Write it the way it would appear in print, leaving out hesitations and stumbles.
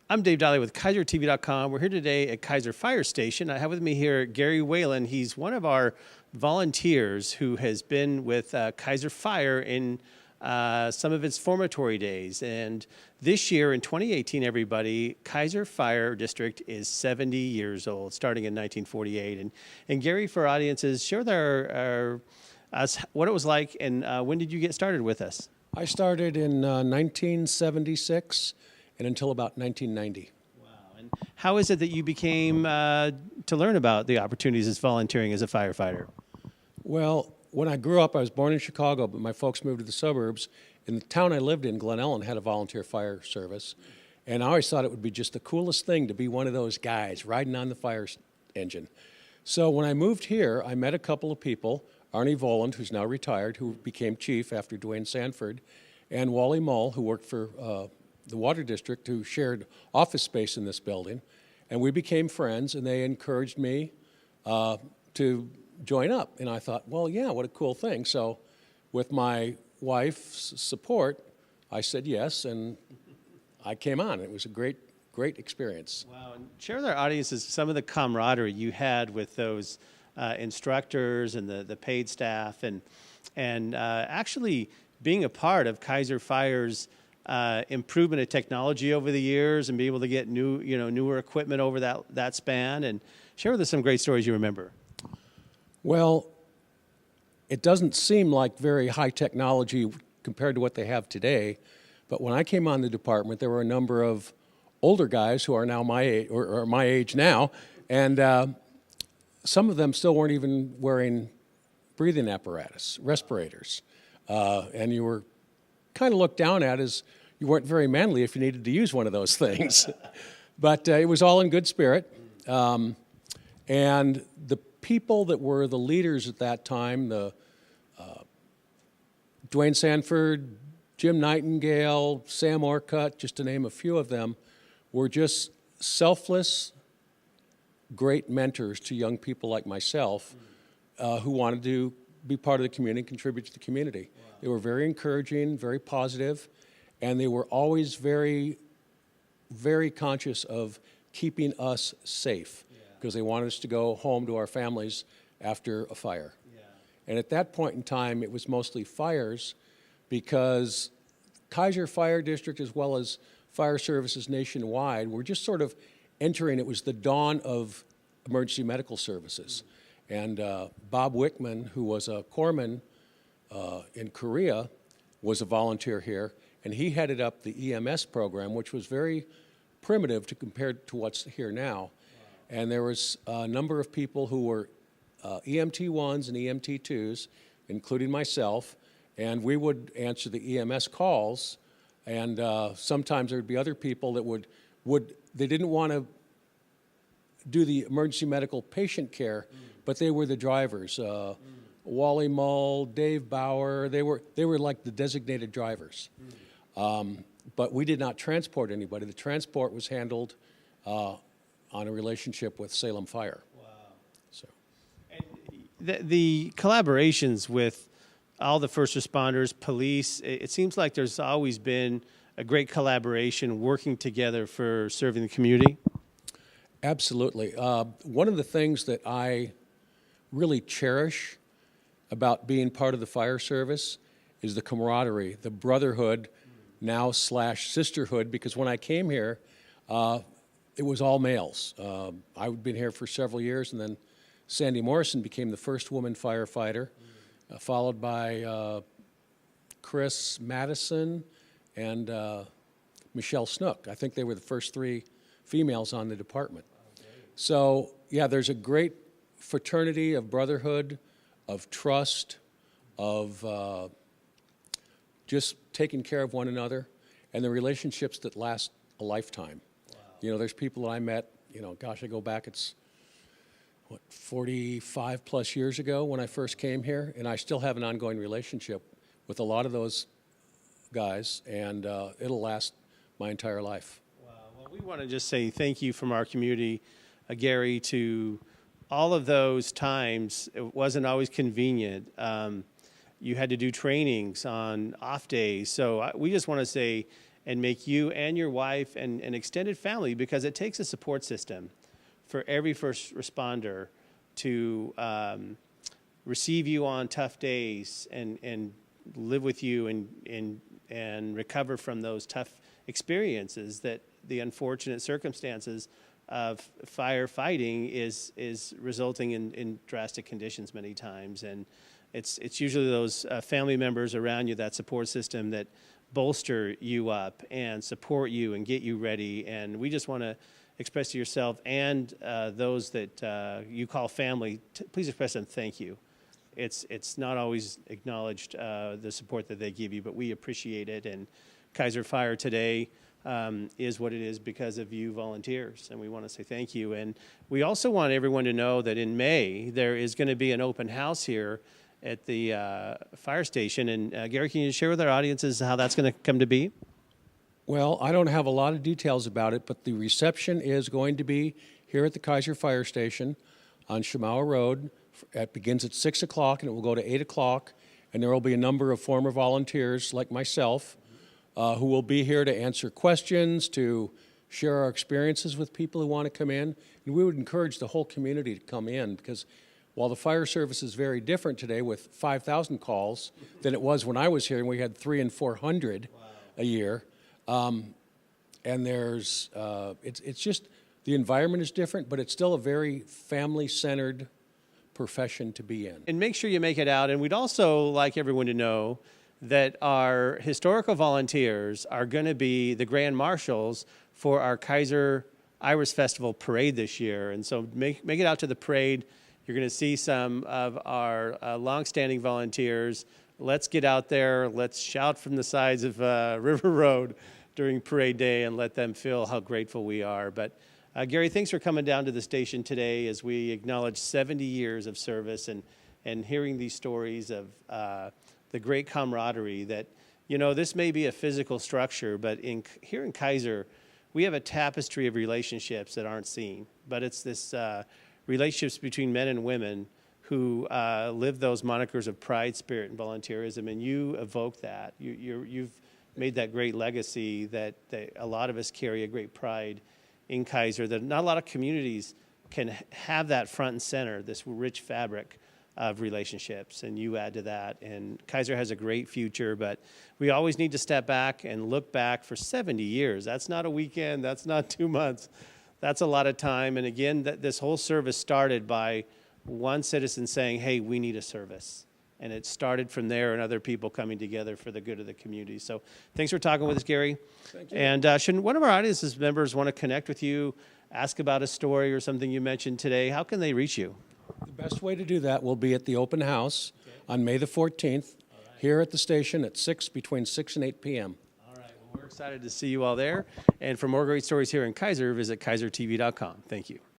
I'm Dave Dolly with KeizerTV.com. We're here today at Keizer Fire Station. I have with me here Garry Whalen. He's one of our volunteers who has been with Keizer Fire in some of its formatory days. And this year in 2018, everybody, Keizer Fire District is 70 years old, starting in 1948. And Garry, for audiences, share with us what it was like and when did you get started with us? I started in 1976 and until about 1990. Wow. And how is it that you became to learn about the opportunities as volunteering as a firefighter? Well, when I grew up, I was born in Chicago, but my folks moved to the suburbs. In the town I lived in, Glen Ellen, had a volunteer fire service. And I always thought it would be just the coolest thing to be one of those guys riding on the fire engine. So when I moved here, I met a couple of people, Arnie Voland, who's now retired, who became chief after Dwayne Sanford, and Wally Mull, who worked for the Water District, who shared office space in this building. And we became friends, and they encouraged me to join up. And I thought, well, yeah, what a cool thing. So with my wife's support, I said yes, and I came on. It was a great experience. Wow. And share with our audiences some of the camaraderie you had with those instructors and the paid staff, and actually being a part of Keizer Fire's improvement of technology over the years and be able to get newer equipment over that span, and share with us some great stories you remember. Well, it doesn't seem like very high technology compared to what they have today, but when I came on the department, there were a number of older guys who are now my age, or my age now, and some of them still weren't even wearing breathing apparatus, respirators, and you were kind of looked down at as you weren't very manly if you needed to use one of those things. But it was all in good spirit. And the people that were the leaders at that time, Dwayne Sanford, Jim Nightingale, Sam Orcutt, just to name a few of them, were just selfless, great mentors to young people like myself who wanted to be part of the community and contribute to the community. Wow. They were very encouraging, very positive, and they were always very, very conscious of keeping us safe because they wanted us to go home to our families after a fire. Yeah. And at that point in time, it was mostly fires because Keizer Fire District, as well as fire services nationwide, were just sort of entering. It was the dawn of emergency medical services. And Bob Wickman, who was a corpsman in Korea, was a volunteer here, and he headed up the EMS program, which was very primitive compared to what's here now. Wow. And there was a number of people who were EMT 1s and EMT 2s, including myself, and we would answer the EMS calls, and sometimes there would be other people that they didn't want to do the emergency medical patient care, but they were the drivers. Wally Mull, Dave Bauer, they were like the designated drivers. But we did not transport anybody. The transport was handled on a relationship with Salem Fire. Wow. So, and the collaborations with all the first responders, police, it seems like there's always been a great collaboration working together for serving the community. Absolutely. One of the things that I really cherish about being part of the fire service is the camaraderie, the brotherhood, now / sisterhood, because when I came here, it was all males. I'd been here for several years, and then Sandy Morrison became the first woman firefighter, followed by Chris Madison and Michelle Snook. I think they were the first 3 females on the department. So, yeah, there's a great fraternity of brotherhood, of trust, of just taking care of one another, and the relationships that last a lifetime. Wow. You know, there's people that I met, I go back, it's, 45 plus years ago when I first came here, and I still have an ongoing relationship with a lot of those guys, and it'll last my entire life. Wow. Well, we want to just say thank you from our community, Garry, to all of those times. It wasn't always convenient. You had to do trainings on off days. So we just want to say and make you and your wife and an extended family, because it takes a support system for every first responder to receive you on tough days and live with you and recover from those tough experiences, that the unfortunate circumstances of firefighting is resulting in drastic conditions many times. And it's usually those family members around you, that support system, that bolster you up and support you and get you ready. And we just want to express to yourself and those that you call family, please express them thank you. It's not always acknowledged, the support that they give you, but we appreciate it. And Keizer Fire today is what it is because of you volunteers, and we want to say thank you. And we also want everyone to know that in May there is going to be an open house here at the fire station. And Garry, can you share with our audiences how that's going to come to be? Well, I don't have a lot of details about it, but the reception is going to be here at the Keizer Fire Station on Shamawa Road. It begins at 6 o'clock and it will go to 8 o'clock. And there will be a number of former volunteers like myself who will be here to answer questions, to share our experiences with people who want to come in. And we would encourage the whole community to come in, because while the fire service is very different today with 5,000 calls than it was when I was here, and we had 300 and 400 a year. And there's, it's just, the environment is different, but it's still a very family-centered profession to be in. And make sure you make it out. And we'd also like everyone to know that our historical volunteers are going to be the grand marshals for our Keizer Iris Festival parade this year. And so make it out to the parade. You're going to see some of our longstanding volunteers. Let's get out there. Let's shout from the sides of River Road during parade day and let them feel how grateful we are. But Garry, thanks for coming down to the station today as we acknowledge 70 years of service and hearing these stories of the great camaraderie that, you know, this may be a physical structure, but here in Keizer, we have a tapestry of relationships that aren't seen. But it's this relationships between men and women who live those monikers of pride, spirit, and volunteerism, and you evoke that. You've made that great legacy that a lot of us carry a great pride in Keizer, that not a lot of communities can have that front and center, this rich fabric of relationships, and you add to that. And Keizer has a great future, but we always need to step back and look back for 70 years. That's not a weekend, that's not 2 months, that's a lot of time. And again, this whole service started by one citizen saying, hey, we need a service. And it started from there and other people coming together for the good of the community. So thanks for talking with us, Garry. Thank you. And should one of our audience's members want to connect with you, ask about a story or something you mentioned today, how can they reach you? The best way to do that will be at the open house on May the 14th, here at the station at between 6 and 8 p.m. All right. Well, we're excited to see you all there. And for more great stories here in Keizer, visit KeizerTV.com. Thank you.